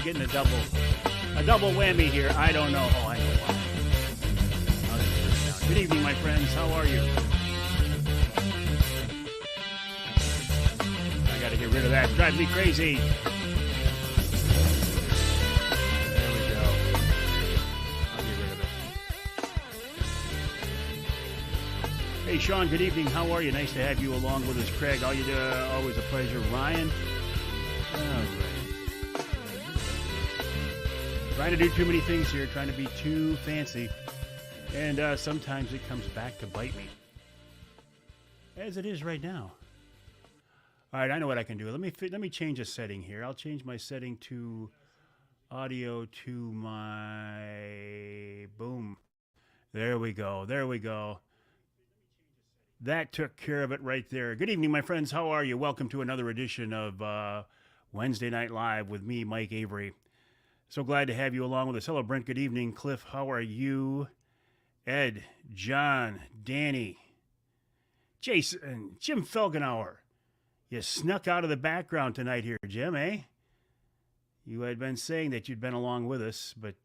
we getting a double whammy here? I don't know. Oh, I know why. I'll just turn it down. Good evening, my friends. How are you? I got to get rid of that. Drive me crazy. There we go. I'll get rid of it. Hey, Sean. Good evening. How are you? Nice to have you along with us, Craig. Always a pleasure. Ryan. Oh, great. Trying to do too many things here, trying to be too fancy, and sometimes it comes back to bite me, as it is right now. All right, I know what I can do. Let me change a setting here. I'll change my setting to audio to my boom. There we go. There we go. That took care of it right there. Good evening, my friends. How are you? Welcome to another edition of Wednesday Night Live with me, Mike Avery. So glad to have you along with us. Hello, Brent. Good evening. Cliff, how are you? Ed, John, Danny, Jason, Jim Felgenauer. You snuck out of the background tonight here, Jim, eh? You had been saying that you'd been along with us, but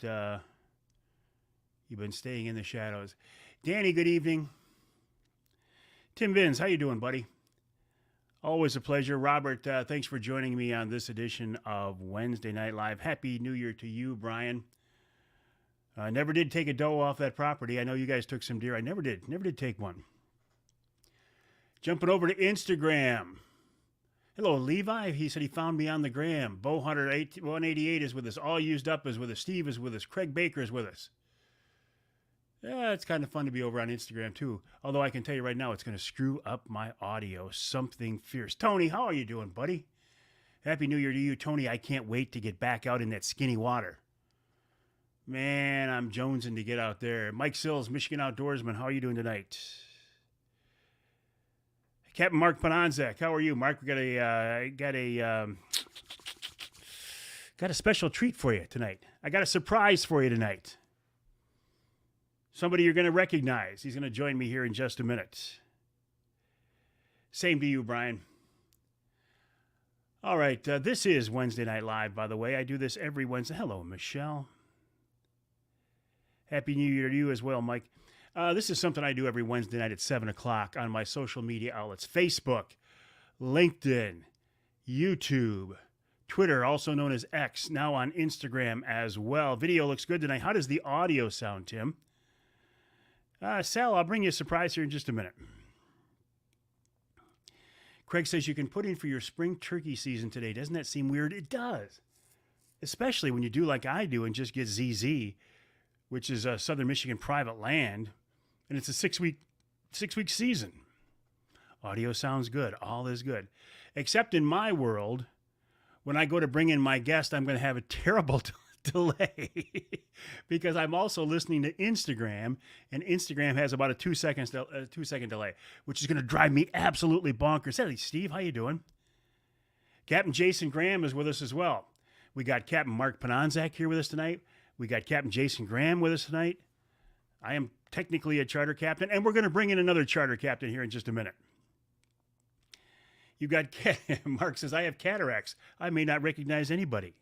you've been staying in the shadows. Danny, good evening. Tim Vins, how you doing, buddy? Always a pleasure. Robert, thanks for joining me on this edition of Wednesday Night Live. Happy New Year to you, Brian. Never did take a doe off that property. I know you guys took some deer. I never did take one. Jumping over to Instagram. Hello, Levi. He said he found me on the gram. Bowhunter 188 is with us. All Used Up is with us. Steve is with us. Craig Baker is with us. Yeah, it's kind of fun to be over on Instagram, too. Although I can tell you right now, it's going to screw up my audio. Something fierce. Tony, how are you doing, buddy? Happy New Year to you, Tony. I can't wait to get back out in that skinny water. Man, I'm jonesing to get out there. Mike Sills, Michigan Outdoorsman. How are you doing tonight? Captain Mark Pananzak, how are you? Mark, we got a special treat for you tonight. I got a surprise for you tonight. Somebody you're going to recognize. He's going to join me here in just a minute. Same to you, Brian. All right, this is Wednesday Night Live, by the way. I do this every Wednesday. Hello, Michelle. Happy New Year to you as well, Mike. This is something I do every Wednesday night at 7 o'clock on my social media outlets. Facebook, LinkedIn, YouTube, Twitter, also known as X, now on Instagram as well. Video looks good tonight. How does the audio sound, Tim? Sal, I'll bring you a surprise here in just a minute. Craig says you can put in for your spring turkey season today. Doesn't that seem weird? It does. Especially when you do like I do and just get ZZ, which is a Southern Michigan private land, and it's a six-week season. Audio sounds good. All is good. Except in my world, when I go to bring in my guest, I'm going to have a terrible delay because I'm also listening to Instagram, and Instagram has about a 2 second delay, which is going to drive me absolutely bonkers. Hey, Steve, how you doing? Captain Jason Graham is with us as well. We got Captain Mark Pananzak here with us tonight. We got Captain Jason Graham with us tonight. I am technically a charter captain, and we're going to bring in another charter captain here in just a minute. You got Mark says, I have cataracts. I may not recognize anybody.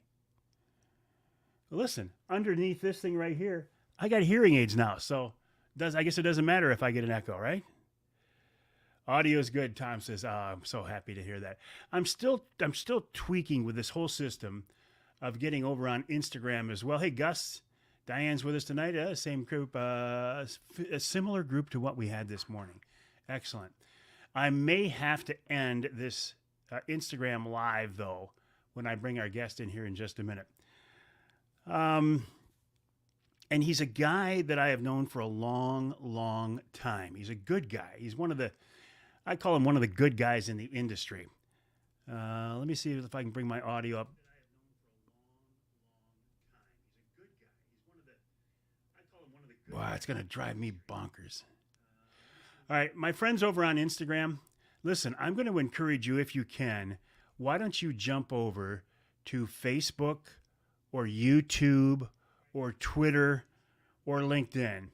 Listen, underneath this thing right here, I got hearing aids now, so I guess it doesn't matter if I get an echo, right? Audio is good, Tom says. Oh, I'm so happy to hear that. I'm still tweaking with this whole system of getting over on Instagram as well. Hey, Gus, Diane's with us tonight. Same group, a similar group to what we had this morning. Excellent. I may have to end this Instagram live, though, when I bring our guest in here in just a minute. And he's a guy that I have known for a long, long time. He's a good guy. He's I call him one of the good guys in the industry. Let me see if I can bring my audio up. Wow, it's going to drive me bonkers. All right, my friends over on Instagram, listen, I'm going to encourage you, if you can, why don't you jump over to Facebook or YouTube or Twitter or LinkedIn.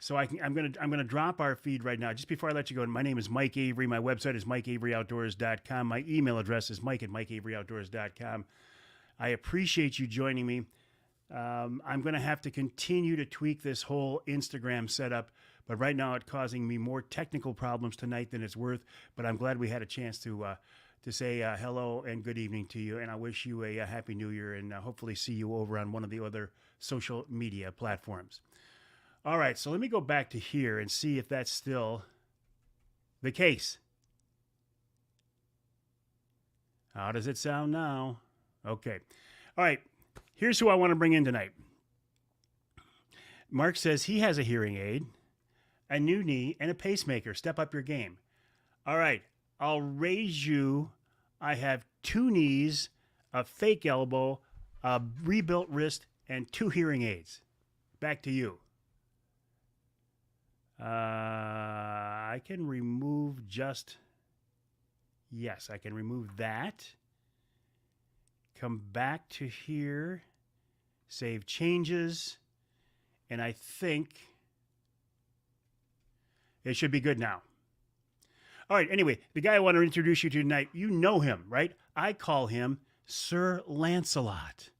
So I'm gonna drop our feed right now. Just before I let you go, my name is Mike Avery. My website is MikeAveryOutdoors.com. My email address is Mike@MikeAveryOutdoors.com. I appreciate you joining me. I'm going to have to continue to tweak this whole Instagram setup, but right now it's causing me more technical problems tonight than it's worth. But I'm glad we had a chance to say hello and good evening to you, and I wish you a happy New Year, and hopefully see you over on one of the other social media platforms. All right, so let me go back to here and see if that's still the case. How does it sound now? Okay. All right. Here's who I want to bring in tonight. Mark says he has a hearing aid, a new knee, and a pacemaker. Step up your game. All right. I'll raise you. I have 2 knees, a fake elbow, a rebuilt wrist, and 2 hearing aids. Back to you. I can remove just... Yes, I can remove that. Come back to here. Save changes. And I think it should be good now. All right, anyway, the guy I want to introduce you to tonight, you know him, right? I call him Sir Lancelot.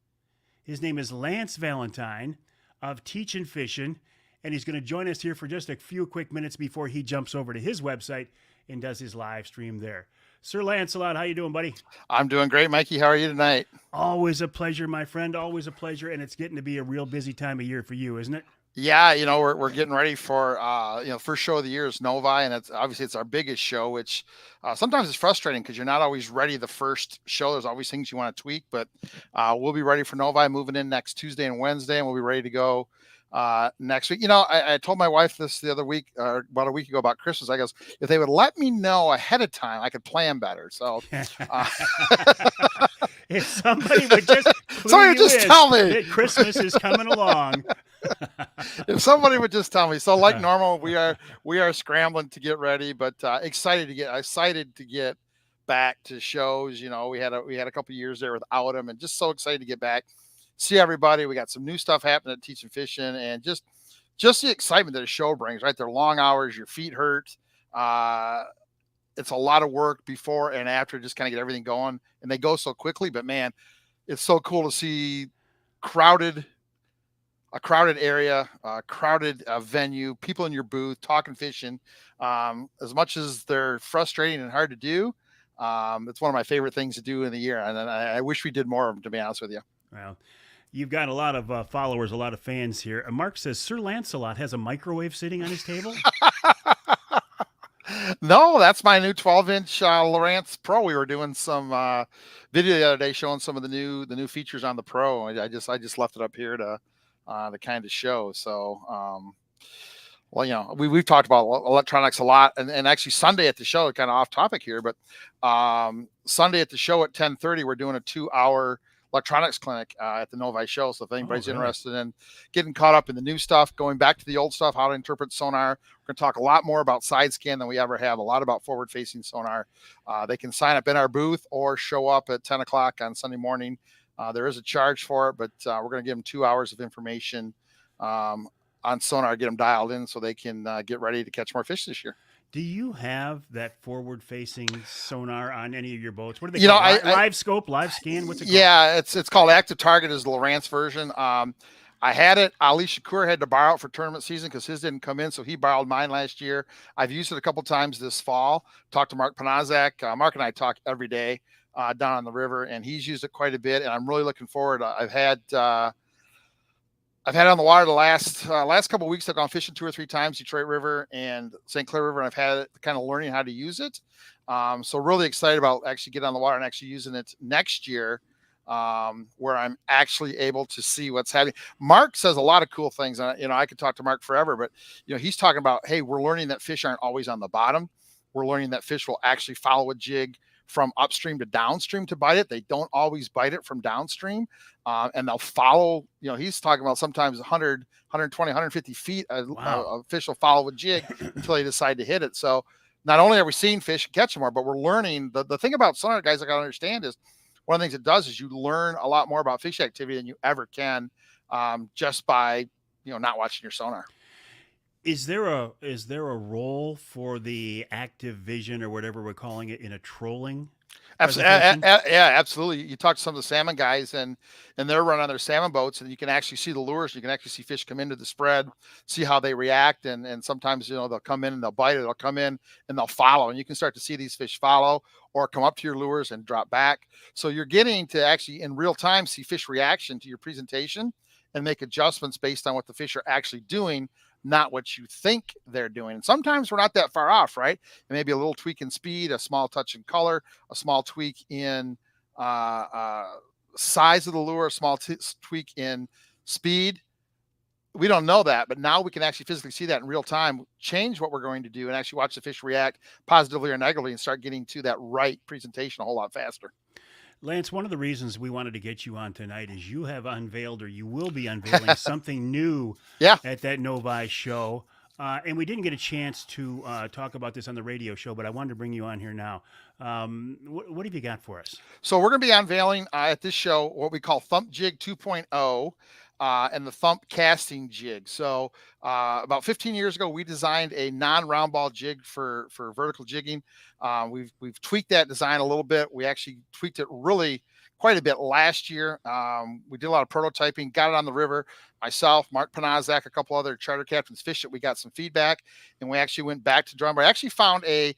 His name is Lance Valentine of Teachin' Fishin', and he's going to join us here for just a few quick minutes before he jumps over to his website and does his live stream there. Sir Lancelot, how you doing, buddy? I'm doing great, Mikey. How are you tonight? Always a pleasure, my friend. Always a pleasure, and it's getting to be a real busy time of year for you, isn't it? Yeah, we're getting ready for first show of the year is Novi, and it's our biggest show, which sometimes is frustrating because you're not always ready the first show. There's always things you want to tweak, but we'll be ready for Novi moving in next Tuesday and Wednesday, and we'll be ready to go next week. I told my wife this the other week, about a week ago, about Christmas. I goes, if they would let me know ahead of time, I could plan better. So if somebody would just tell me that Christmas is coming along. If somebody would just tell me. So like normal, we are scrambling to get ready, but excited to get back to shows. We had a couple of years there without them, and just so excited to get back, see everybody. We got some new stuff happening at Teachin' Fishin', and just the excitement that a show brings, right? They're long hours, your feet hurt. It's a lot of work before and after, just kind of get everything going, and they go so quickly, but man, it's so cool to see a crowded area, crowded venue, people in your booth talking fishing. As much as they're frustrating and hard to do, it's one of my favorite things to do in the year, and I wish we did more of them, to be honest with you. Well, you've got a lot of followers, a lot of fans here. Mark says Sir Lancelot has a microwave sitting on his table. No, that's my new 12-inch Lowrance Pro. We were doing some video the other day showing some of the new features on the Pro. I just left it up here to kind of show. So, we've talked about electronics a lot, and actually Sunday at the show, kind of off topic here, but Sunday at the show at 10:30, we're doing a 2-hour electronics clinic at the Novi show. So if anybody's interested in getting caught up in the new stuff, going back to the old stuff, how to interpret sonar, we're going to talk a lot more about side scan than we ever have, a lot about forward facing sonar. They can sign up in our booth or show up at 10 o'clock on Sunday morning. There is a charge for it, but we're going to give them 2 hours of information on sonar, get them dialed in so they can get ready to catch more fish this year. Do you have that forward-facing sonar on any of your boats? What do they call it? Live scope, live scan? What's it called? Yeah, it's called Active Target, is the Lowrance version. I had it. Ali Shakur had to borrow it for tournament season because his didn't come in, so he borrowed mine last year. I've used it a couple times this fall. Talked to Mark Panazak. Mark and I talk every day down on the river, and he's used it quite a bit, and I'm really looking forward. I've had it on the water the last couple of weeks. I've gone fishing 2 or 3 times, Detroit River and St. Clair River, and I've had it kind of learning how to use it. So really excited about actually getting on the water and actually using it next year, where I'm actually able to see what's happening. Mark says a lot of cool things, and I could talk to Mark forever, but he's talking about, hey, we're learning that fish aren't always on the bottom. We're learning that fish will actually follow a jig from upstream to downstream to bite it. They don't always bite it from downstream. And they'll follow, he's talking about sometimes 100, 120, 150 feet. A fish will follow a jig until they decide to hit it. So not only are we seeing fish and catching more, but we're learning. The thing about sonar, guys, I got to understand is one of the things it does is you learn a lot more about fish activity than you ever can just by, not watching your sonar. Is there a role for the active vision or whatever we're calling it in a trolling Absolutely. presentation? Yeah, absolutely. You talk to some of the salmon guys and they're running on their salmon boats and you can actually see the lures. You can actually see fish come into the spread, see how they react. And sometimes, they'll come in and they'll bite it. They'll come in and they'll follow. And you can start to see these fish follow or come up to your lures and drop back. So you're getting to actually in real time see fish reaction to your presentation and make adjustments based on what the fish are actually doing, not what you think they're doing. And sometimes we're not that far off, right? It may be a little tweak in speed, a small touch in color, a small tweak in uh, uh, size of the lure, a small tweak in speed. We don't know that, but now we can actually physically see that in real time, change what we're going to do, and actually watch the fish react positively or negatively and start getting to that right presentation a whole lot faster. Lance, one of the reasons we wanted to get you on tonight is you have unveiled, or you will be unveiling, something new Yeah. at that Novi show. And we didn't get a chance to talk about this on the radio show, but I wanted to bring you on here now. What have you got for us? So we're going to be unveiling at this show what we call Thump Jig 2.0 and the Thump casting jig. So about 15 years ago, we designed a non-round ball jig for vertical jigging. We've tweaked that design a little bit. We actually tweaked it really quite a bit last year. We did a lot of prototyping, got it on the river. Myself, Mark Panazak, a couple other charter captains fished it. We got some feedback, and we actually went back to drum board. I actually found a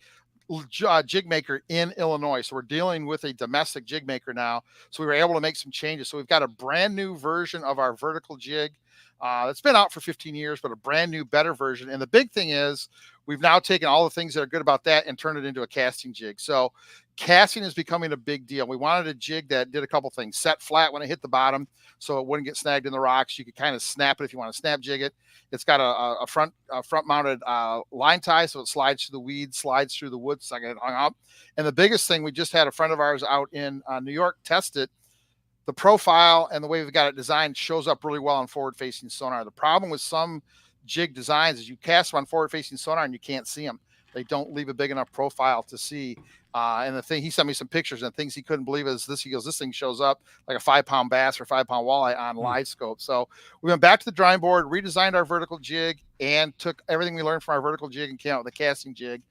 jig maker in Illinois. So we're dealing with a domestic jig maker now. So we were able to make some changes. So we've got a brand new version of our vertical jig that's been out for 15 years, but a brand new, better version. And the big thing is we've now taken all the things that are good about that and turned it into a casting jig. So casting is becoming a big deal. We wanted a jig that did a couple things: set flat when it hit the bottom so it wouldn't get snagged in the rocks. You could kind of snap it if you want to snap jig it. It's got a front mounted line tie, so it slides through the weeds, slides through the woods, so I get it hung up. And the biggest thing, we just had a friend of ours out in New York test it. The profile and the way we've got it designed shows up really well on forward facing sonar. The problem with some jig designs is you cast them on forward facing sonar and you can't see them. They don't leave a big enough profile to see. And the thing, he sent me some pictures and things he couldn't believe is this. He goes, this thing shows up like a 5-pound bass or 5-pound walleye on live scope. So we went back to the drawing board, redesigned our vertical jig, and took everything we learned from our vertical jig and came out with a casting jig.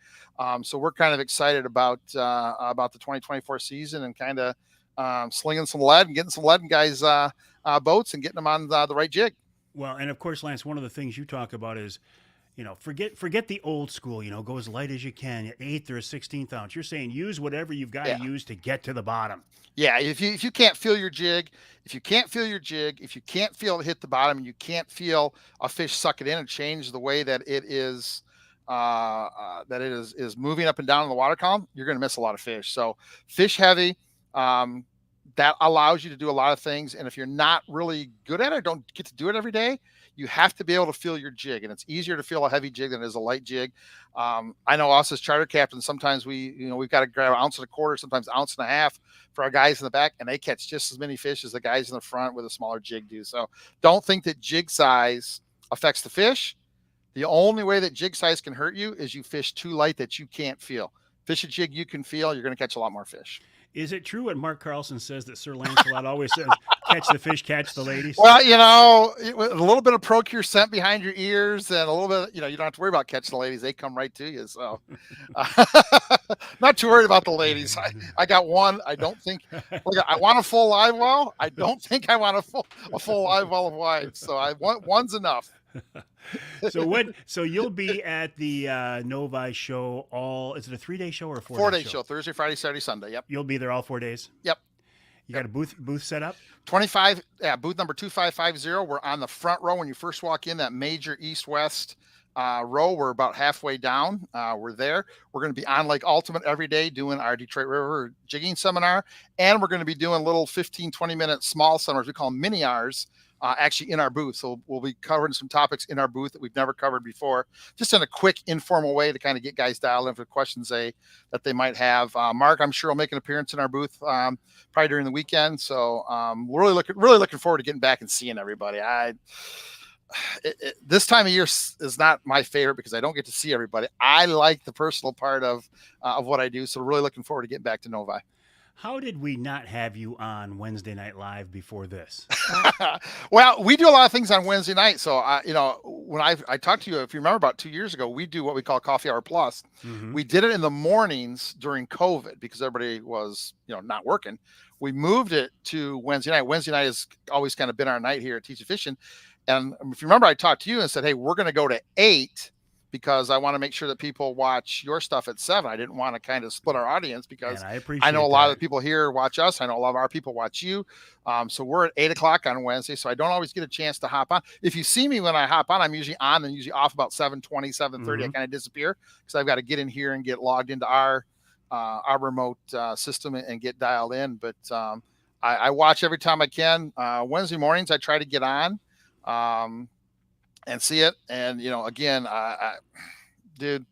So we're kind of excited about the 2024 season and kind of slinging some lead and getting some lead in guys' boats and getting them on the right jig. Well, and of course, Lance, one of the things you talk about is, forget the old school, go as light as you can, an eighth or a 16th ounce. You're saying use whatever you've got to use to get to the bottom. Yeah, if you can't feel your jig, if you can't feel it hit the bottom, and you can't feel a fish suck it in and change the way that it is is moving up and down in the water column, you're going to miss a lot of fish. So fish heavy, that allows you to do a lot of things. And if you're not really good at it, don't get to do it every day, you have to be able to feel your jig. And it's easier to feel a heavy jig than it is a light jig. I know us as charter captains, sometimes we've got to grab an ounce and a quarter, sometimes ounce and a half for our guys in the back, and they catch just as many fish as the guys in the front with a smaller jig do. So don't think that jig size affects the fish. The only way that jig size can hurt you is you fish too light that you can't feel. Fish a jig you can feel, you're going to catch a lot more fish. Is it true what Mark Carlson says that Sir Lancelot always says, catch the fish, catch the ladies? Well, a little bit of Procure scent behind your ears and a little bit, you don't have to worry about catching the ladies. They come right to you. So not too worried about the ladies. I got one. I don't think, I want a full live well. I don't think I want a full live well of wives. So I want one's enough. So you'll be at the Novi show is it a 3-day show or a 4-day show? Thursday, Friday, Saturday, Sunday. Yep. You'll be there all 4 days? Yep. You got a booth set up? 25, booth number 2550. We're on the front row when you first walk in, that major east-west row. We're about halfway down. We're there. We're going to be on Lake Ultimate every day doing our Detroit River jigging seminar. And we're going to be doing little 15, 20-minute small seminars. We call them mini R's. Actually in our booth. So we'll be covering some topics in our booth that we've never covered before, just in a quick, informal way to kind of get guys dialed in for questions that they might have. Mark, I'm sure will make an appearance in our booth probably during the weekend. So we're really looking forward to getting back and seeing everybody. This time of year is not my favorite because I don't get to see everybody. I like the personal part of what I do. So really looking forward to getting back to Novi. How did we not have you on Wednesday Night Live before this? Well, we do a lot of things on Wednesday night. So, when I talked to you, if you remember about 2 years ago, we do what we call Coffee Hour Plus. Mm-hmm. We did it in the mornings during COVID because everybody was, not working. We moved it to Wednesday night. Wednesday night has always kind of been our night here at Teaching Fishing. And if you remember, I talked to you and said, hey, we're going to go to 8 because I want to make sure that people watch your stuff at 7. I didn't want to kind of split our audience because I know a lot of the people here watch us. I know a lot of our people watch you. So we're at 8 o'clock on Wednesday. So I don't always get a chance to hop on. If you see me when I hop on, I'm usually on and usually off about 7:20, 7:30. Mm-hmm. I kind of disappear because I've got to get in here and get logged into our remote system and get dialed in. But I watch every time I can. Wednesday mornings, I try to get on. And see it. And, again, dude,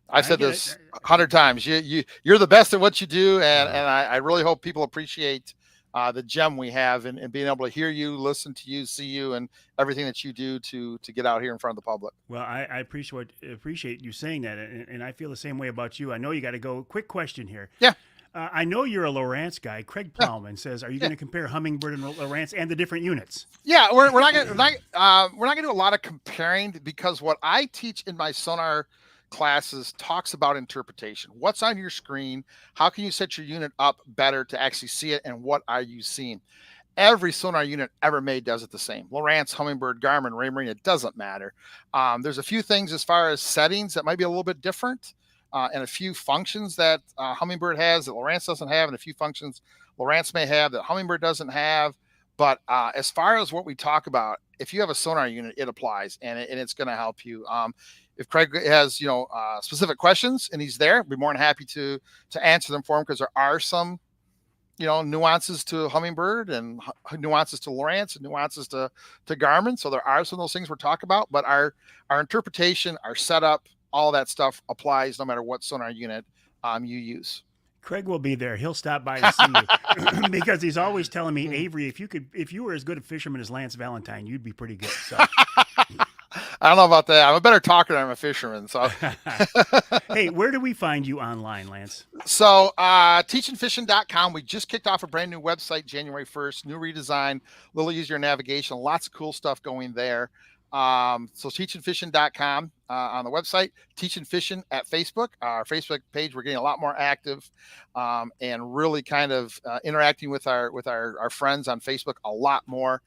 I've said this 100 times. You're the best at what you do. And I really hope people appreciate the gem we have and being able to hear you, listen to you, see you, and everything that you do to get out here in front of the public. Well, I appreciate you saying that. And I feel the same way about you. I know you got to go. Quick question here. Yeah. I know you're a Lowrance guy. Craig Plowman says, "Are you going to compare Humminbird and Lowrance and the different units?" Yeah, we're not going to do a lot of comparing because what I teach in my sonar classes talks about interpretation. What's on your screen? How can you set your unit up better to actually see it? And what are you seeing? Every sonar unit ever made does it the same. Lowrance, Humminbird, Garmin, Raymarine, it doesn't matter. There's a few things as far as settings that might be a little bit different. And a few functions that Humminbird has that Lowrance doesn't have, and a few functions Lowrance may have that Humminbird doesn't have. But as far as what we talk about, if you have a sonar unit, it applies, and it's going to help you. If Craig has specific questions and he's there, I'd be more than happy to answer them for him because there are some nuances to Humminbird and nuances to Lowrance and nuances to Garmin. So there are some of those things we're talking about, but our interpretation, our setup, all that stuff applies no matter what sonar unit you use. Craig will be there. He'll stop by to see you because he's always telling me, Avery, if you were as good a fisherman as Lance Valentine, you'd be pretty good. So. I don't know about that. I'm a better talker than I'm a fisherman. So, hey, where do we find you online, Lance? So, teachingfishing.com. We just kicked off a brand new website January 1st, new redesign, a little easier navigation, lots of cool stuff going there. So teachingfishing.com on the website, Teaching Fishing at Facebook, our Facebook page. We're getting a lot more active and really kind of interacting with our friends on Facebook a lot more.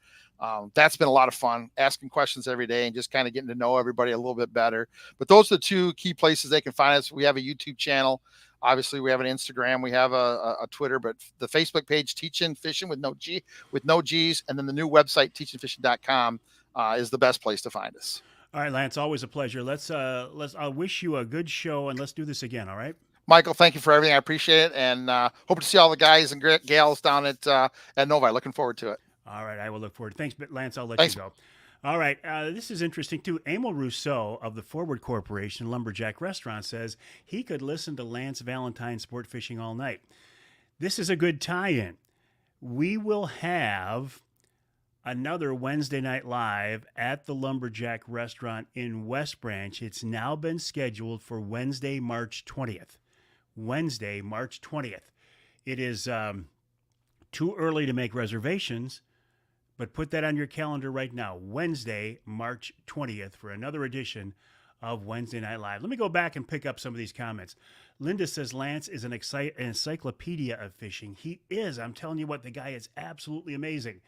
That's been a lot of fun, asking questions every day and just kind of getting to know everybody a little bit better. But those are the two key places they can find us. We have a YouTube channel. Obviously, we have an Instagram, we have a Twitter, but the Facebook page, Teaching Fishing with no G's, and then the new website, teachingfishing.com. Is the best place to find us. All right, Lance, always a pleasure. I wish you a good show and let's do this again. All right, Michael, thank you for everything. I appreciate it, and hope to see all the guys and gals down at Novi. Looking forward to it. All right, I will look forward. Thanks, Lance. I'll let Thanks. you go. All right, this is interesting too. Emil Rousseau of the Forward Corporation Lumberjack Restaurant says he could listen to Lance Valentine sport fishing all night. This is a good tie-in. We will have another Wednesday Night Live at the Lumberjack Restaurant in West Branch. It's now been scheduled for Wednesday, March 20th. Wednesday, March 20th. It is too early to make reservations, but put that on your calendar right now. Wednesday, March 20th for another edition of Wednesday Night Live. Let me go back and pick up some of these comments. Linda says Lance is an encyclopedia of fishing. He is. I'm telling you what, the guy is absolutely amazing.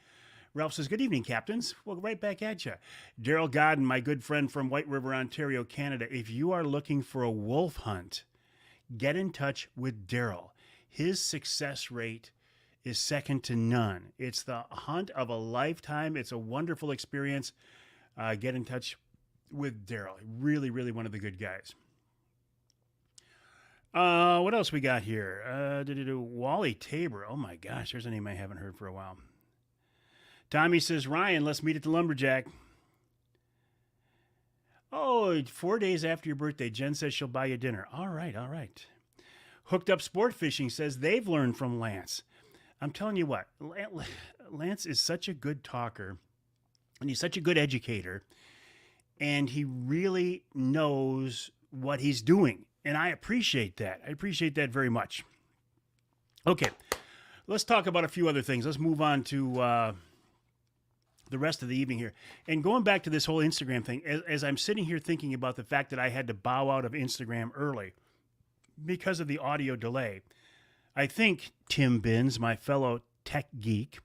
Ralph says, good evening, captains. Well, right back at you. Daryl Godden, my good friend from White River, Ontario, Canada. If you are looking for a wolf hunt, get in touch with Daryl. His success rate is second to none. It's the hunt of a lifetime. It's a wonderful experience. Get in touch with Daryl. Really, really one of the good guys. What else we got here? Wally Tabor. Oh, my gosh. There's a name I haven't heard for a while. Tommy says, Ryan, let's meet at the Lumberjack. Oh, 4 days after your birthday, Jen says she'll buy you dinner. All right, all right. Hooked Up Sport Fishing says they've learned from Lance. I'm telling you what, Lance is such a good talker, and he's such a good educator, and he really knows what he's doing, and I appreciate that. I appreciate that very much. Okay, let's talk about a few other things. Let's move on to the rest of the evening here. And going back to this whole Instagram thing, as I'm sitting here thinking about the fact that I had to bow out of Instagram early because of the audio delay, I think Tim Binns, my fellow tech geek,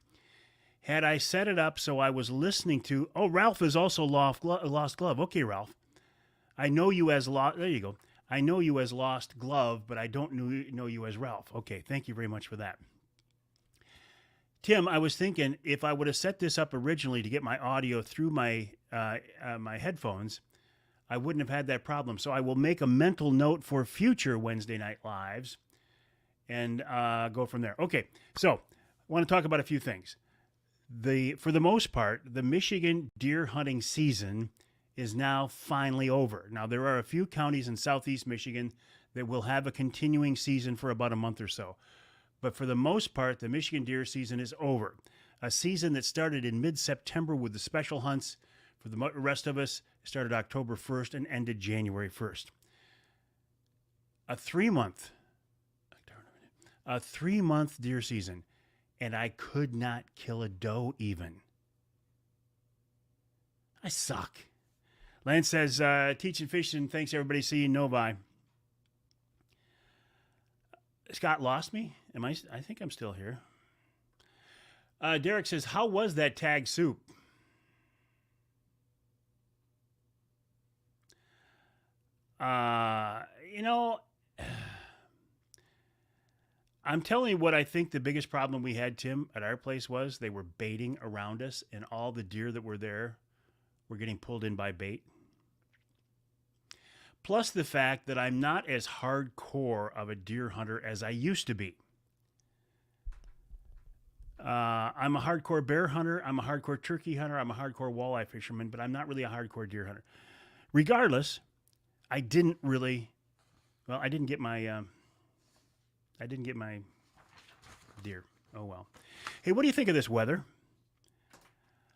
had I set it up so I was listening to, Ralph is also Lost Glove. Okay, Ralph. I know you as there you go. I know you as Lost Glove, but I don't know you as Ralph. Okay, thank you very much for that. Tim, I was thinking if I would have set this up originally to get my audio through my my headphones, I wouldn't have had that problem. So I will make a mental note for future Wednesday Night Lives and go from there. Okay, so I want to talk about a few things. For the most part, the Michigan deer hunting season is now finally over. Now, there are a few counties in southeast Michigan that will have a continuing season for about a month or so. But for the most part, the Michigan deer season is over. A season that started in mid-September with the special hunts. For the rest of us, it started October 1st and ended January 1st. A three-month deer season, and I could not kill a doe even. I suck. Lance says, teaching fishing, thanks everybody, see you, Novi. Scott lost me? I think I'm still here. Derek says, how was that tag soup? I'm telling you what I think the biggest problem we had, Tim, at our place was they were baiting around us, and all the deer that were there were getting pulled in by bait. Plus the fact that I'm not as hardcore of a deer hunter as I used to be. I'm a hardcore bear hunter. I'm a hardcore turkey hunter. I'm a hardcore walleye fisherman, but I'm not really a hardcore deer hunter. Regardless, I didn't get my deer. Oh, well. Hey, what do you think of this weather?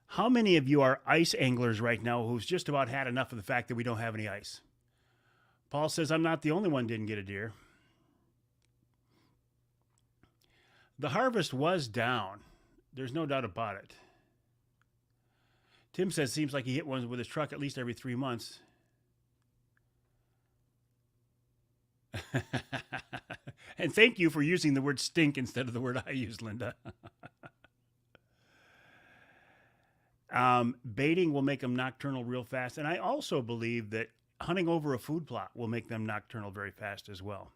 How many of you are ice anglers right now who's just about had enough of the fact that we don't have any ice? Paul says, I'm not the only one didn't get a deer. The harvest was down. There's no doubt about it. Tim says, seems like he hit one with his truck at least every 3 months. And thank you for using the word stink instead of the word I used, Linda. Baiting will make them nocturnal real fast. And I also believe that hunting over a food plot will make them nocturnal very fast as well.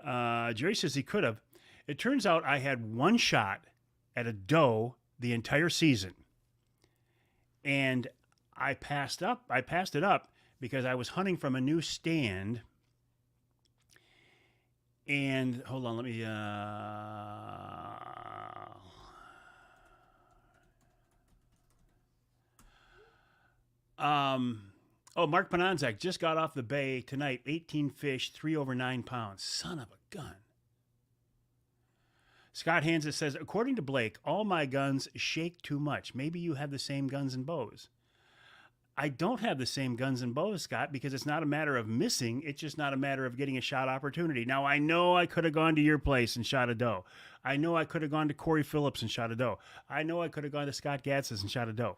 Jerry says he could have. It turns out I had one shot at a doe the entire season. And I passed it up because I was hunting from a new stand. And hold on, let me Mark Pananzak just got off the bay tonight, 18 fish, 3 over 9 pounds. Son of a gun. Scott Hansa says, according to Blake, all my guns shake too much. Maybe you have the same guns and bows. I don't have the same guns and bows, Scott, because it's not a matter of missing. It's just not a matter of getting a shot opportunity. Now, I know I could have gone to your place and shot a doe. I know I could have gone to Corey Phillips and shot a doe. I know I could have gone to Scott Gatz's and shot a doe.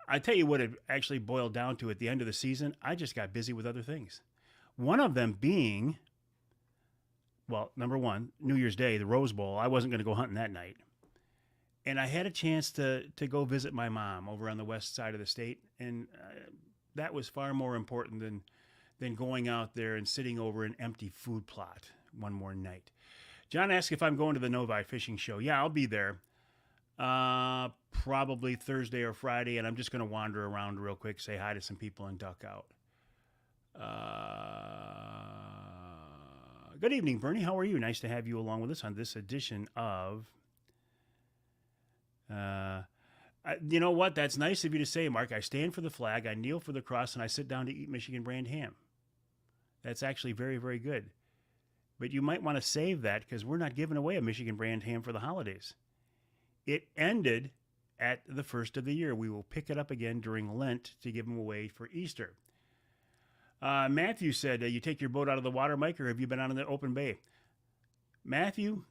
I tell you what it actually boiled down to at the end of the season. I just got busy with other things. One of them being, well, number one, New Year's Day, the Rose Bowl. I wasn't going to go hunting that night. And I had a chance to go visit my mom over on the west side of the state. And that was far more important than going out there and sitting over an empty food plot one more night. John asked if I'm going to the Novi Fishing Show. Yeah, I'll be there. Probably Thursday or Friday, and I'm just going to wander around real quick, say hi to some people, and duck out. Good evening, Bernie. How are you? Nice to have you along with us on this edition of... you know what? That's nice of you to say, Mark. I stand for the flag, I kneel for the cross, and I sit down to eat Michigan brand ham. That's actually very, very good. But you might want to save that because we're not giving away a Michigan brand ham for the holidays. It ended at the first of the year. We will pick it up again during Lent to give them away for Easter. Matthew said, you take your boat out of the water, Mike, or have you been out in the open bay? Matthew,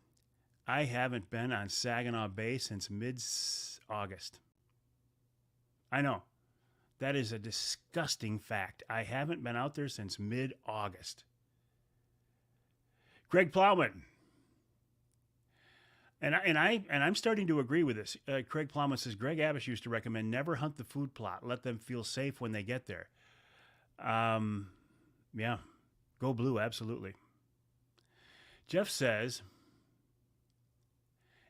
I haven't been on Saginaw Bay since mid-August. I know. That is a disgusting fact. I haven't been out there since mid-August. Greg Plowman. And I'm starting to agree with this. Craig Plowman says, Greg Abish used to recommend never hunt the food plot. Let them feel safe when they get there. Yeah. Go blue, absolutely. Jeff says,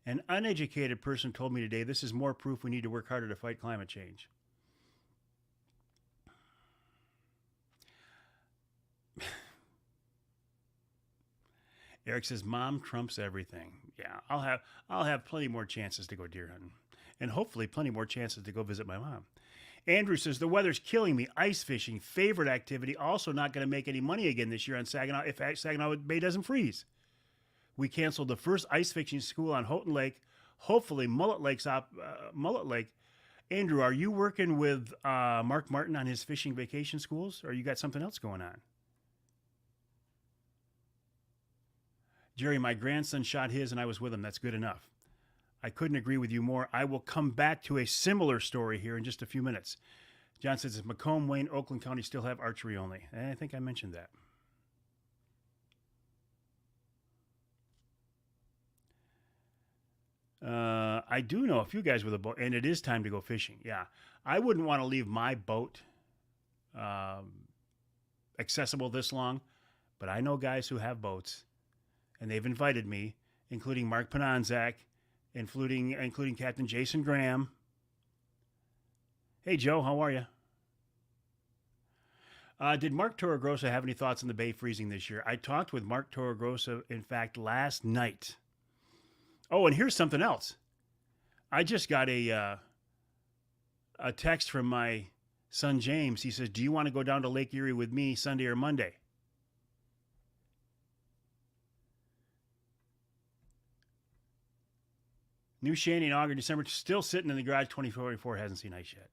an uneducated person told me today this is more proof we need to work harder to fight climate change. Eric says, Mom trumps everything. Yeah, I'll have plenty more chances to go deer hunting. And hopefully plenty more chances to go visit my mom. Andrew says, the weather's killing me. Ice fishing, favorite activity. Also not going to make any money again this year on Saginaw if Saginaw Bay doesn't freeze. We canceled the first ice fishing school on Houghton Lake. Hopefully Mullet Lake. Andrew, are you working with Mark Martin on his fishing vacation schools, or you got something else going on? Jerry, my grandson shot his and I was with him. That's good enough. I couldn't agree with you more. I will come back to a similar story here in just a few minutes. John says, Macomb, Wayne, Oakland County still have archery only. And I think I mentioned that. I do know a few guys with a boat, and it is time to go fishing. Yeah. I wouldn't want to leave my boat accessible this long, but I know guys who have boats, and they've invited me, including Mark Pananzak, including Captain Jason Graham. Hey, Joe, how are you? Did Mark Torregrossa have any thoughts on the bay freezing this year? I talked with Mark Torregrossa, in fact, last night. Oh, and here's something else. I just got a text from my son, James. He says, do you want to go down to Lake Erie with me Sunday or Monday? New Shanty in August, December, still sitting in the garage. 2044 hasn't seen ice yet.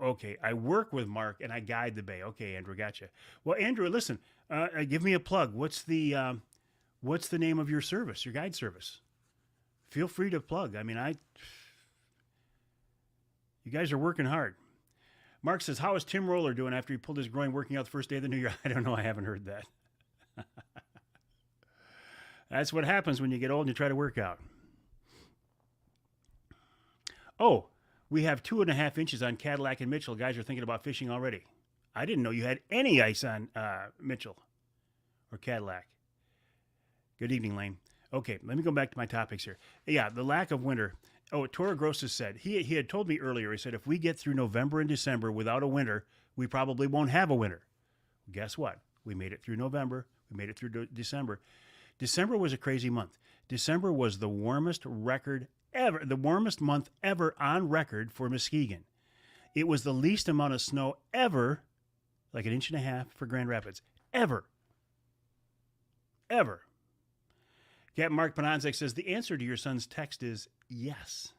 Okay, I work with Mark and I guide the bay. Okay, Andrew, gotcha. Well, Andrew, listen, give me a plug. What's the name of your service, your guide service? Feel free to plug. I mean, you guys are working hard. Mark says, how is Tim Roller doing after he pulled his groin working out the first day of the new year? I don't know. I haven't heard that. That's what happens when you get old and you try to work out. Oh, we have 2.5 inches on Cadillac and Mitchell. Guys are thinking about fishing already. I didn't know you had any ice on Mitchell or Cadillac. Good evening, Lane. Okay, let me go back to my topics here. Yeah, the lack of winter. Oh, Torregrossa said, he had told me earlier, he said, if we get through November and December without a winter, we probably won't have a winter. Guess what? We made it through November. We made it through December. December was a crazy month. December was the warmest month ever on record for Muskegon. It was the least amount of snow ever, like 1.5 inches for Grand Rapids. Ever. Captain Mark Pananzak says, the answer to your son's text is yes.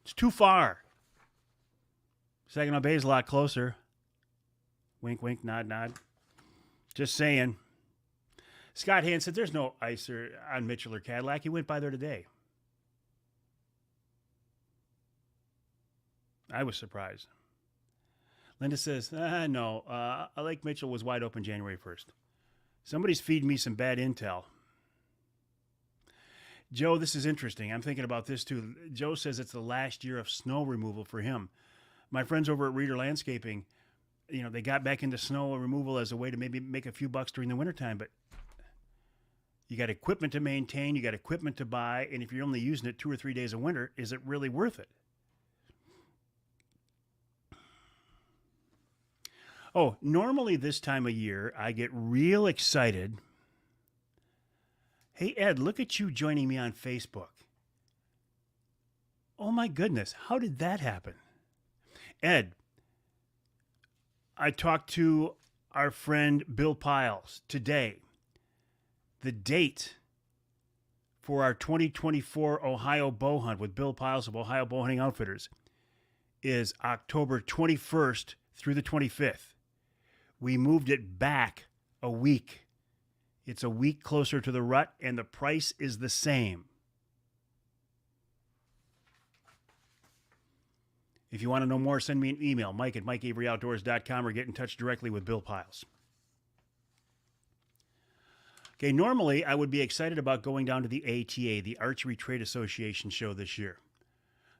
It's too far. Saginaw Bay is a lot closer. Wink, wink, nod, nod. Just saying. Scott Hand said, there's no ice on Mitchell or Cadillac. He went by there today. I was surprised. Linda says, no, Lake Mitchell was wide open January 1st. Somebody's feeding me some bad intel. Joe, this is interesting. I'm thinking about this too. Joe says it's the last year of snow removal for him. My friends over at Reader Landscaping, they got back into snow removal as a way to maybe make a few bucks during the wintertime, but you got equipment to maintain, you got equipment to buy, and if you're only using it 2 or 3 days a winter, is it really worth it? Oh, normally this time of year, I get real excited. Hey, Ed, look at you joining me on Facebook. Oh, my goodness. How did that happen? Ed, I talked to our friend Bill Piles today. The date for our 2024 Ohio Bow Hunt with Bill Piles of Ohio Bow Hunting Outfitters is October 21st through the 25th. We moved it back a week. It's a week closer to the rut, and the price is the same. If you want to know more, send me an email, mike@mikeaveryoutdoors.com, or get in touch directly with Bill Piles. Okay, normally I would be excited about going down to the ATA, the Archery Trade Association show this year.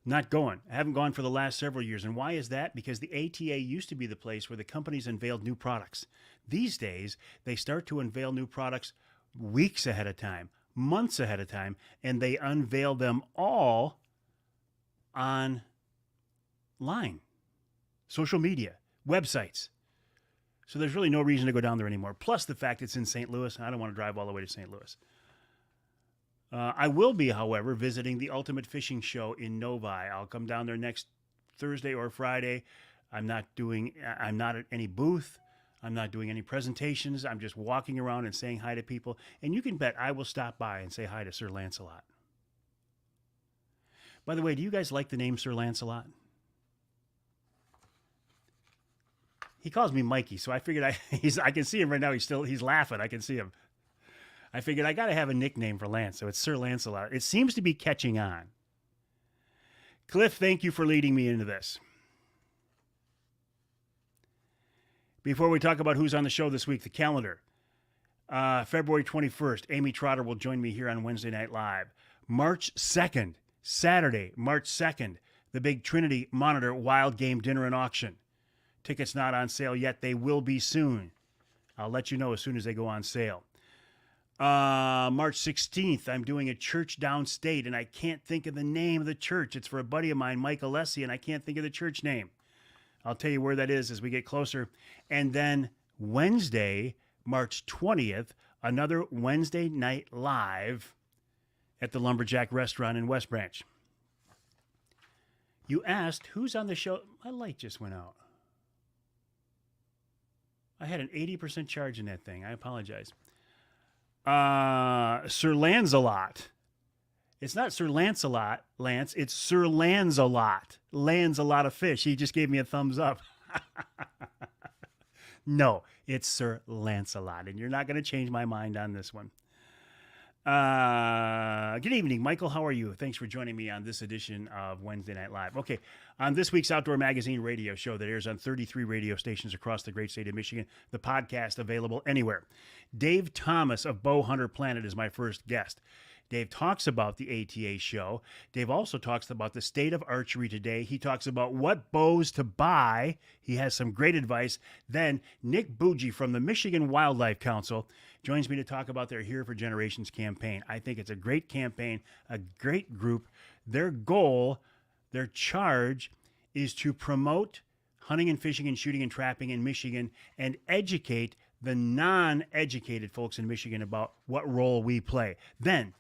Not going. I haven't gone for the last several years. And why is that? Because the ATA used to be the place where the companies unveiled new products. These days, they start to unveil new products weeks ahead of time, months ahead of time, and they unveil them all online, social media, websites. So there's really no reason to go down there anymore. Plus the fact it's in St. Louis, and I don't want to drive all the way to St. Louis. I will be, however, visiting the Ultimate Fishing Show in Novi. I'll come down there next Thursday or Friday. I'm not at any booth. I'm not doing any presentations. I'm just walking around and saying hi to people. And you can bet I will stop by and say hi to Sir Lancelot. By the way, do you guys like the name Sir Lancelot? He calls me Mikey, so I figured I can see him right now. He's laughing. I can see him. I figured I got to have a nickname for Lance, so it's Sir Lancelot. It seems to be catching on. Cliff, thank you for leading me into this. Before we talk about who's on the show this week, the calendar. February 21st, Amy Trotter will join me here on Wednesday Night Live. March 2nd, Saturday, March 2nd, the big Trinity Monitor Wild Game Dinner and Auction. Tickets not on sale yet. They will be soon. I'll let you know as soon as they go on sale. March 16th, I'm doing a church downstate, and I can't think of the name of the church. It's for a buddy of mine, Mike Alessi, and I can't think of the church name. I'll tell you where that is as we get closer. And then Wednesday, March 20th, another Wednesday Night Live at the Lumberjack Restaurant in West Branch. You asked, who's on the show? My light just went out. I had an 80% charge in that thing. I apologize. Sir Lancelot. It's not Sir Lancelot, Lance. It's Sir Lancelot. Lands a lot of fish. He just gave me a thumbs up. No, it's Sir Lancelot. And you're not going to change my mind on this one. Good evening, Michael. How are you? Thanks for joining me on this edition of Wednesday Night Live. Okay, on this week's Outdoor Magazine radio show that airs on 33 radio stations across the great state of Michigan, the podcast available anywhere. Dave Thomas of Bowhunter Planet is my first guest. Dave talks about the ATA show. Dave also talks about the state of archery today. He talks about what bows to buy. He has some great advice. Then Nick Bougie from the Michigan Wildlife Council joins me to talk about their Here for Generations campaign. I think it's a great campaign, a great group. Their goal, their charge is to promote hunting and fishing and shooting and trapping in Michigan and educate the non-educated folks in Michigan about what role we play. Then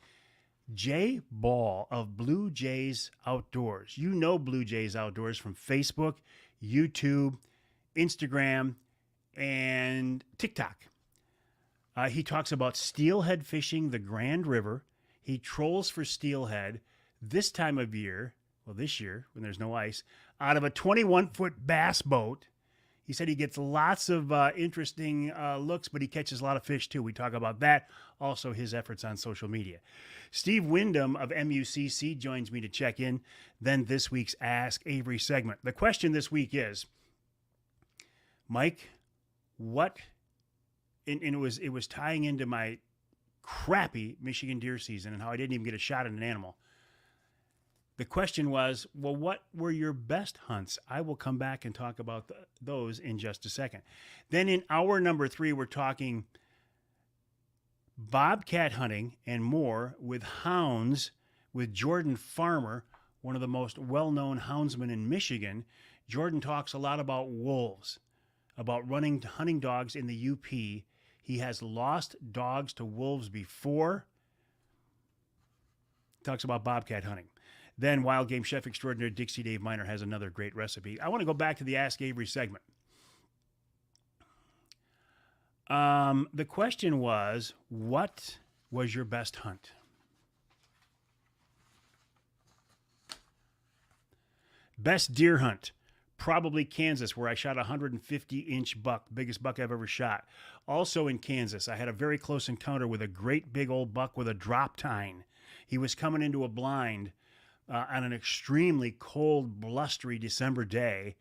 Jay Ball of Blue Jays Outdoors. You know Blue Jays Outdoors from Facebook, YouTube, Instagram, and TikTok. He talks about steelhead fishing the Grand River. He trolls for steelhead this time of year, well, this year when there's no ice, out of a 21-foot bass boat. He said he gets lots of interesting looks, but he catches a lot of fish too. We talk about that. Also, his efforts on social media. Steve Wyndham of MUCC joins me to check in. Then this week's Ask Avery segment. The question this week is, Mike, what? And it was tying into my crappy Michigan deer season and how I didn't even get a shot at an animal. The question was, well, what were your best hunts? I will come back and talk about those in just a second. Then in hour number 3, we're talking bobcat hunting and more with hounds with Jordan Farmer, one of the most well-known houndsmen in Michigan. Jordan talks a lot about wolves, about running hunting dogs in the UP. He has lost dogs to wolves before. Talks about bobcat hunting. Then wild game chef extraordinaire Dixie Dave Miner has another great recipe. I want to go back to the Ask Avery segment. The question was, what was your best hunt? Best deer hunt, probably Kansas, where I shot a 150-inch buck, biggest buck I've ever shot. Also in Kansas, I had a very close encounter with a great big old buck with a drop tine. He was coming into a blind on an extremely cold, blustery December day.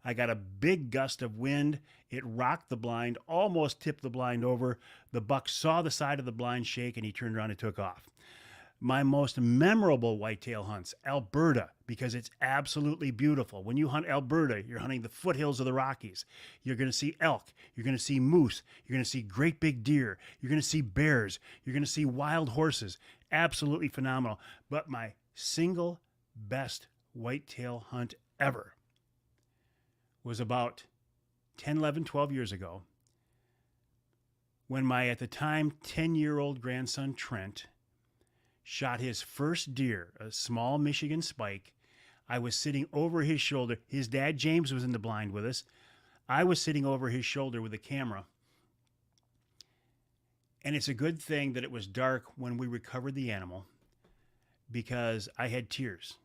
I got a big gust of wind. It rocked the blind, almost tipped the blind over. The buck saw the side of the blind shake, and he turned around and took off. My most memorable whitetail hunts, Alberta, because it's absolutely beautiful. When you hunt Alberta, you're hunting the foothills of the Rockies. You're going to see elk. You're going to see moose. You're going to see great big deer. You're going to see bears. You're going to see wild horses. Absolutely phenomenal. But my single best whitetail hunt ever was about 10, 11, 12 years ago when my, at the time, 10-year-old grandson, Trent, shot his first deer, a small Michigan spike. I was sitting over his shoulder. His dad, James, was in the blind with us. I was sitting over his shoulder with a camera. And it's a good thing that it was dark when we recovered the animal because I had tears.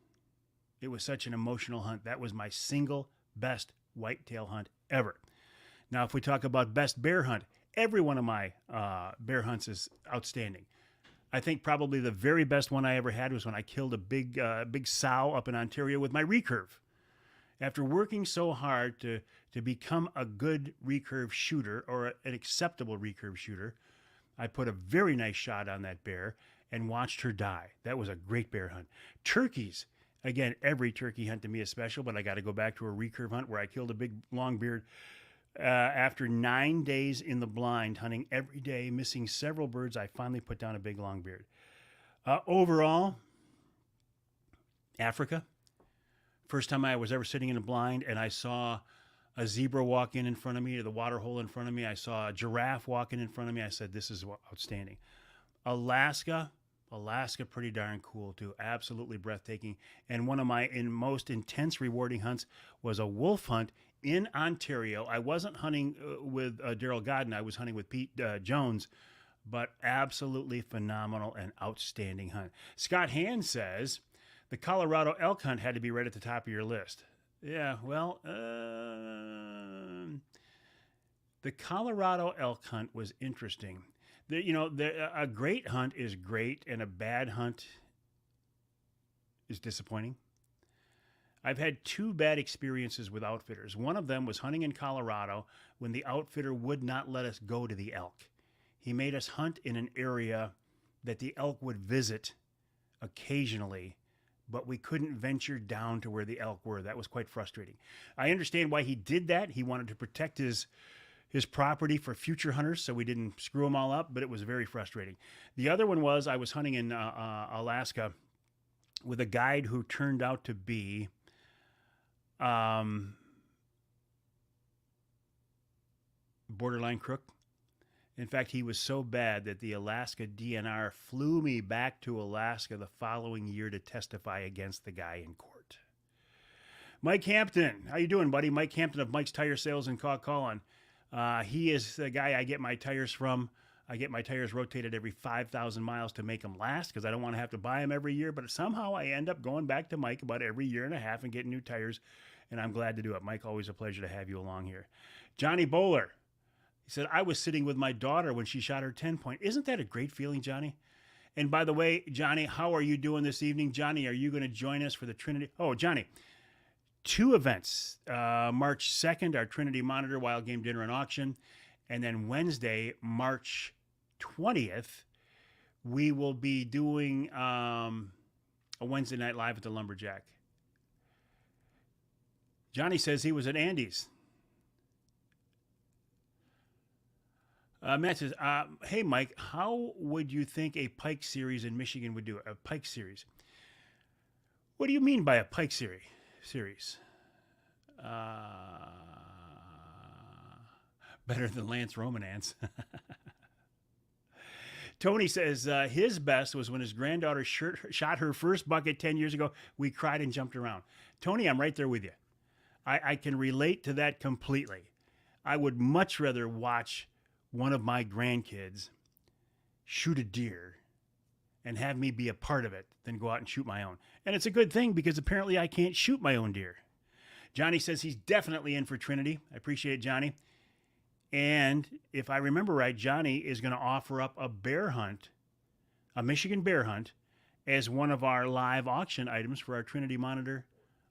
It was such an emotional hunt. That was my single best whitetail hunt ever. Now, if we talk about best bear hunt, every one of my bear hunts is outstanding. I think probably the very best one I ever had was when I killed a big sow up in Ontario with my recurve. After working so hard to become a good recurve shooter or an acceptable recurve shooter, I put a very nice shot on that bear and watched her die. That was a great bear hunt. Turkeys. Again, every turkey hunt to me is special, but I got to go back to a recurve hunt where I killed a big long beard. After 9 days in the blind, hunting every day, missing several birds, I finally put down a big long beard. Overall, Africa. First time I was ever sitting in a blind and I saw a zebra walk in front of me, or the water hole in front of me. I saw a giraffe walking in front of me. I said, this is outstanding. Alaska, pretty darn cool too. Absolutely breathtaking. And one of my most intense, rewarding hunts was a wolf hunt in Ontario. I wasn't hunting with Daryl Godden. I was hunting with Pete Jones, but absolutely phenomenal and outstanding hunt. Scott Hand says the Colorado elk hunt had to be right at the top of your list. Yeah, well, the Colorado elk hunt was interesting. A great hunt is great, and a bad hunt is disappointing. I've had 2 bad experiences with outfitters. One of them was hunting in Colorado when the outfitter would not let us go to the elk. He made us hunt in an area that the elk would visit occasionally, but we couldn't venture down to where the elk were. That was quite frustrating. I understand why he did that. He wanted to protect his property for future hunters, so we didn't screw them all up, but it was very frustrating. The other one was I was hunting in Alaska with a guide who turned out to be borderline crook. In fact, he was so bad that the Alaska DNR flew me back to Alaska the following year to testify against the guy in court. Mike Hampton, how you doing, buddy? Mike Hampton of Mike's Tire Sales in Cawcolin. He is the guy I get my tires from. I get my tires rotated every 5,000 miles to make them last because I don't want to have to buy them every year. But somehow I end up going back to Mike about every year and a half and getting new tires, and I'm glad to do it. Mike, always a pleasure to have you along here. Johnny Bowler, he said, I was sitting with my daughter when she shot her 10-point. Isn't that a great feeling, Johnny? And by the way, Johnny, how are you doing this evening? Johnny, are you going to join us for the Trinity? Oh, Johnny, 2 events. March 2nd, our Trinity Monitor Wild Game Dinner and Auction. And then Wednesday, March 20th, we will be doing a Wednesday night live at the Lumberjack. Johnny says he was at Andy's. Matt says, hey, Mike, how would you think a pike series in Michigan would do? A pike series? What do you mean by a pike series? Better than Lance Romanance. Tony says his best was when his granddaughter shot her first bucket 10 years ago. We cried and jumped around. Tony, I'm right there with you. I can relate to that completely. I would much rather watch one of my grandkids shoot a deer and have me be a part of it than go out and shoot my own. And it's a good thing because apparently I can't shoot my own deer. Johnny says he's definitely in for Trinity. I appreciate it, Johnny. And if I remember right, Johnny is going to offer up a bear hunt, a Michigan bear hunt, as one of our live auction items for our Trinity Monitor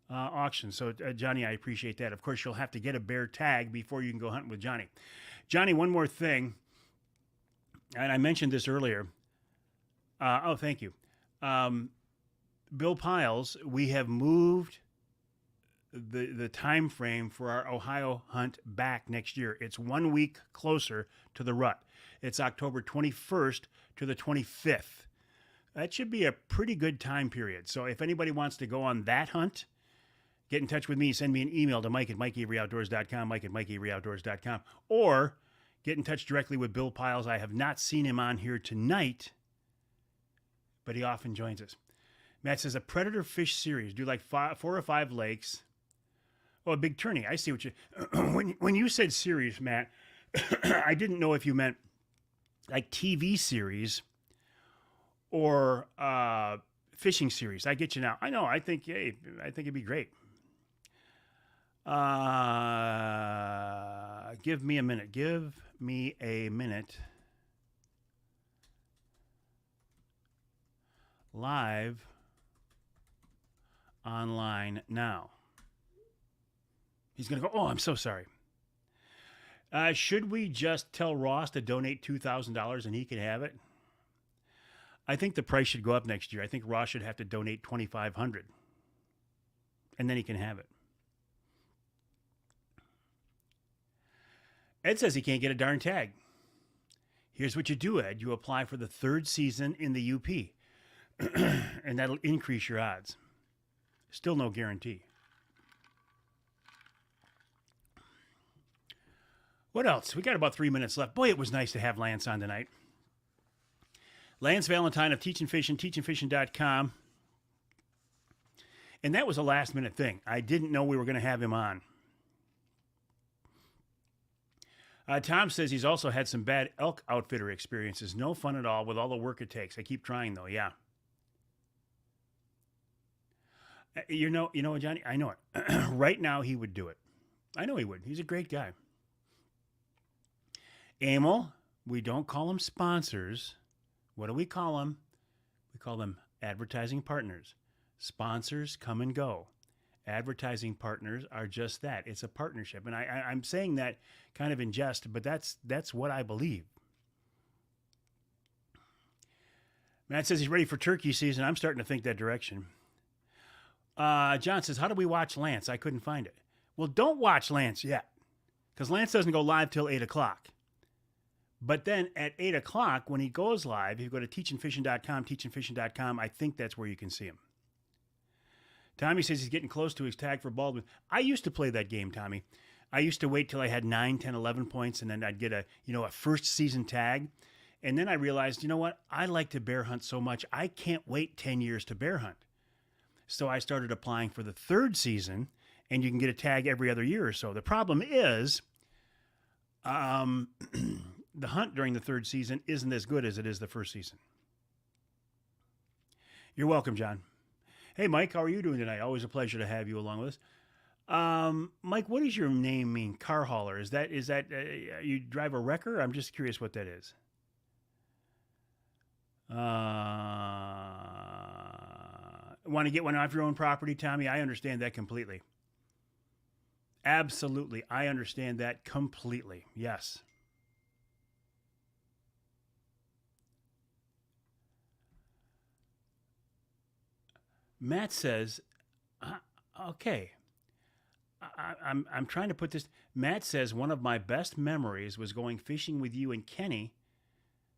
auction. So, Johnny, I appreciate that. Of course, you'll have to get a bear tag before you can go hunting with Johnny. Johnny, one more thing, and I mentioned this earlier. Thank you. Bill Piles, we have moved the time frame for our Ohio hunt back next year. It's 1 week closer to the rut. It's October 21st to the 25th. That should be a pretty good time period. So if anybody wants to go on that hunt, get in touch with me. Send me an email to mike@mikeaveryoutdoors.com, mike@mikeaveryoutdoors.com, or get in touch directly with Bill Piles. I have not seen him on here tonight, but he often joins us. Matt says a predator fish series. Do like 4 or 5 lakes. Oh, a big tourney. I see what you... when you said series, Matt, I didn't know if you meant like TV series or fishing series. I get you now. I know. I think it'd be great. Give me a minute. Give me a minute. Live online now. He's going to go, oh, I'm so sorry. Should we just tell Ross to donate $2,000 and he can have it? I think the price should go up next year. I think Ross should have to donate $2,500 and then he can have it. Ed says he can't get a darn tag. Here's what you do, Ed. You apply for the 3rd season in the UP, and that'll increase your odds. Still no guarantee. What else? We got about 3 minutes left. Boy, it was nice to have Lance on tonight. Lance Valentine of Teachin' Fishin', teachinfishin.com. And that was a last-minute thing. I didn't know we were going to have him on. Tom says he's also had some bad elk outfitter experiences. No fun at all with all the work it takes. I keep trying, though. Yeah. You know what, Johnny? I know it. Right now, he would do it. I know he would. He's a great guy. Emil, we don't call them sponsors. What do we call them? We call them advertising partners. Sponsors come and go. Advertising partners are just that. It's a partnership. And I'm saying that kind of in jest, but that's what I believe. Matt says he's ready for turkey season. I'm starting to think that direction. John says, how do we watch Lance? I couldn't find it. Well, don't watch Lance yet, because Lance doesn't go live till 8 o'clock. But then at 8 o'clock, when he goes live, if you go to teachinfishin.com, teachinfishin.com, I think that's where you can see him. Tommy says he's getting close to his tag for Baldwin. I used to play that game, Tommy. I used to wait till I had 9, 10, 11 points, and then I'd get a first season tag. And then I realized, you know what? I like to bear hunt so much, I can't wait 10 years to bear hunt. So I started applying for the 3rd season, and you can get a tag every other year or so. The problem is the hunt during the 3rd season isn't as good as it is the 1st season. You're welcome, John. Hey, Mike, how are you doing tonight? Always a pleasure to have you along with us. Mike, what does your name mean? Car hauler. Is that you drive a wrecker? I'm just curious what that is. Want to get one off your own property, Tommy? I understand that completely. Absolutely. I understand that completely. Yes. Matt says, okay, I'm trying to put this. Matt says one of my best memories was going fishing with you and Kenny,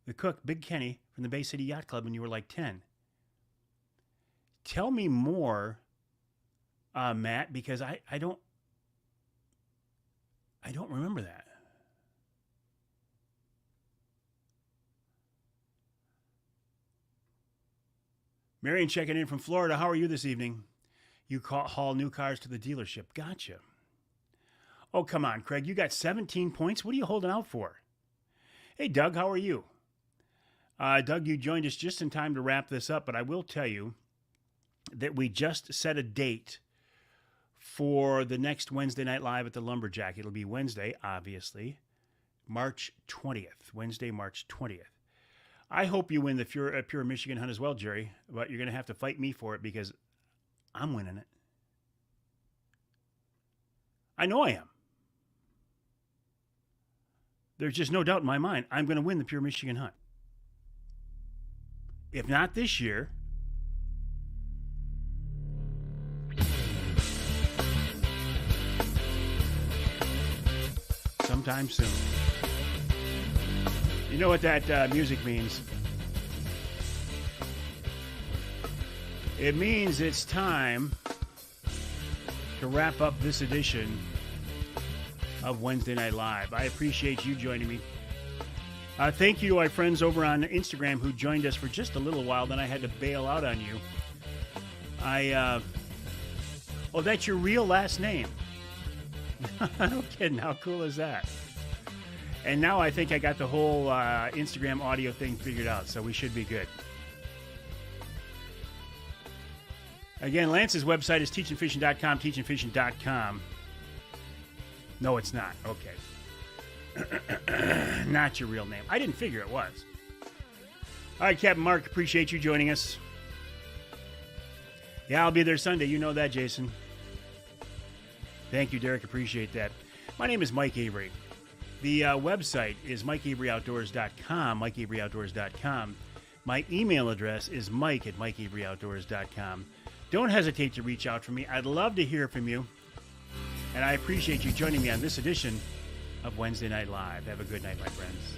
the cook, Big Kenny from the Bay City Yacht Club when you were like 10. Tell me more, Matt, because I don't remember that. Marion checking in from Florida. How are you this evening? You haul new cars to the dealership. Gotcha. Oh, come on, Craig. You got 17 points? What are you holding out for? Hey, Doug, how are you? Doug, you joined us just in time to wrap this up, but I will tell you that we just set a date for the next Wednesday Night Live at the Lumberjack. It'll be Wednesday, obviously, March 20th. Wednesday, March 20th. I hope you win the Pure Michigan Hunt as well, Jerry, but you're going to have to fight me for it because I'm winning it. I know I am. There's just no doubt in my mind I'm going to win the Pure Michigan Hunt. If not this year, sometime soon. You know what that music means? It means it's time to wrap up this edition of Wednesday Night Live. I appreciate you joining me. Thank you to our friends over on Instagram who joined us for just a little while, then I had to bail out on you. Oh, that's your real last name. No kidding. How cool is that? And now I think I got the whole Instagram audio thing figured out, so we should be good. Again, Lance's website is teachingfishing.com, teachingfishing.com. No, it's not. Okay. Not your real name. I didn't figure it was. All right, Captain Mark, appreciate you joining us. Yeah, I'll be there Sunday. You know that, Jason. Thank you, Derek. Appreciate that. My name is Mike Avery. The website is MikeAveryOutdoors.com, MikeAveryOutdoors.com. My email address is Mike@MikeAveryOutdoors.com. Don't hesitate to reach out for me. I'd love to hear from you. And I appreciate you joining me on this edition of Wednesday Night Live. Have a good night, my friends.